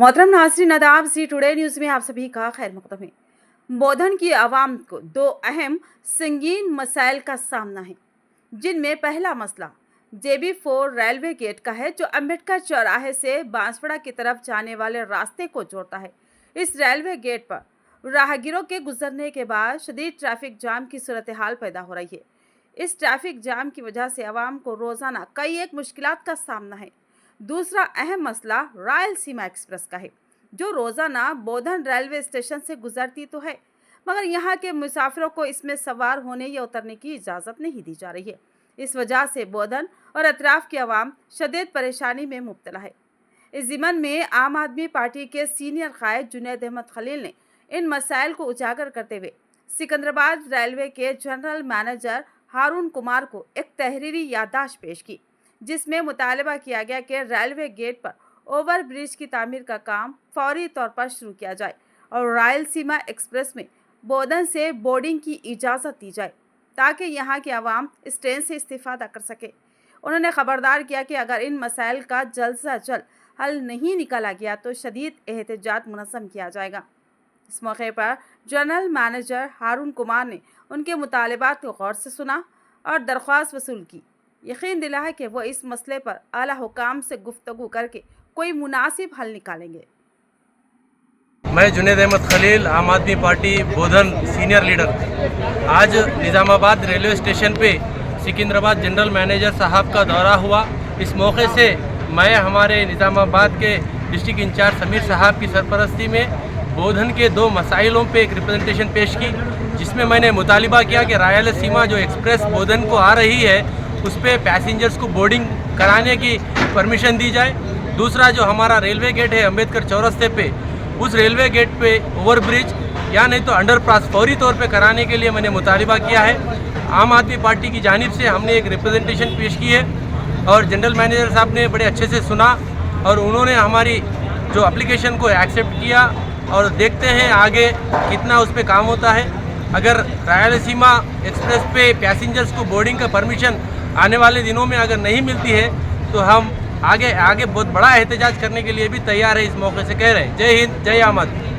मोहतरम नाज़रीन आदाब, ज़ी टुडे न्यूज़ में आप सभी का खैर मक़दम है। बोधन की आवाम को दो अहम संगीन मसाइल का सामना है, जिनमें पहला मसला JB4 रेलवे गेट का है, जो अम्बेडकर चौराहे से बांसवाड़ा की तरफ जाने वाले रास्ते को जोड़ता है। इस रेलवे गेट पर राहगीरों के गुजरने के बाद शदीद ट्रैफिक जाम की सूरत हाल पैदा हो रही है। इस ट्रैफिक जाम की वजह से आवाम को रोज़ाना कई एक मुश्किलात का सामना है। दूसरा अहम मसला रायलसीमा एक्सप्रेस का है, जो रोज़ाना बोधन रेलवे स्टेशन से गुजरती तो है, मगर यहाँ के मुसाफिरों को इसमें सवार होने या उतरने की इजाज़त नहीं दी जा रही है। इस वजह से बोधन और अतराफ़ की आवाम शदीद परेशानी में मुब्तला है। इस ज़िमन में आम आदमी पार्टी के सीनियर कायद जुनैद अहमद खलील ने इन मसाइल को उजागर करते हुए सिकंदराबाद रेलवे के जनरल मैनेजर हारून कुमार को एक तहरीरी याददाश्त पेश की, जिसमें मुतालबा किया गया कि रेलवे गेट पर ओवर ब्रिज की तामीर का काम फौरी तौर पर शुरू किया जाए और रायलसीमा एक्सप्रेस में बोधन से बोर्डिंग की इजाज़त दी जाए, ताकि यहाँ की आवाम इस ट्रेन से इस्तिफ़ादा कर सके। उन्होंने ख़बरदार किया कि अगर इन मसाइल का जल्द से जल्द हल नहीं निकाला गया तो शदीद एहतजाज मुनज़्ज़म किया जाएगा। इस मौके पर जनरल मैनेजर हारून कुमार ने उनके मुतालबात को गौर से सुना और दरख्वास्त वसूल की। यकीन दिलाया कि वो इस मसले पर आला हुकाम से गुफ्तगू करके कोई मुनासिब हल निकालेंगे। मैं जुनैद अहमद खलील, आम आदमी पार्टी बोधन सीनियर लीडर। आज निज़ामाबाद रेलवे स्टेशन पे सिकंदराबाद जनरल मैनेजर साहब का दौरा हुआ। इस मौके से मैं हमारे निज़ामाबाद के डिस्ट्रिक्ट इंचार्ज समीर साहब की सरपरस्ती में बोधन के दो मसाइलों पे एक रिप्रेजेंटेशन पेश की, जिसमें मैंने मुतालिबा किया कि रायलसीमा जो एक्सप्रेस बोधन को आ रही है उस पर पैसेंजर्स को बोर्डिंग कराने की परमिशन दी जाए। दूसरा जो हमारा रेलवे गेट है अम्बेडकर चौरस्ते पे, उस रेलवे गेट पे ओवर ब्रिज या नहीं तो अंडरपास फौरी तौर पे कराने के लिए मैंने मुतालिबा किया है। आम आदमी पार्टी की जानिब से हमने एक रिप्रेजेंटेशन पेश की है और जनरल मैनेजर साहब ने बड़े अच्छे से सुना और उन्होंने हमारी जो एप्लीकेशन को एक्सेप्ट किया और देखते हैं आगे कितना उस पर काम होता है। अगर रायलसीमा एक्सप्रेस पे पैसेंजर्स को बोर्डिंग का परमिशन आने वाले दिनों में अगर नहीं मिलती है तो हम आगे बहुत बड़ा एहतजाज करने के लिए भी तैयार है, इस मौके से कह रहे हैं। जय हिंद, जय आम आदमी।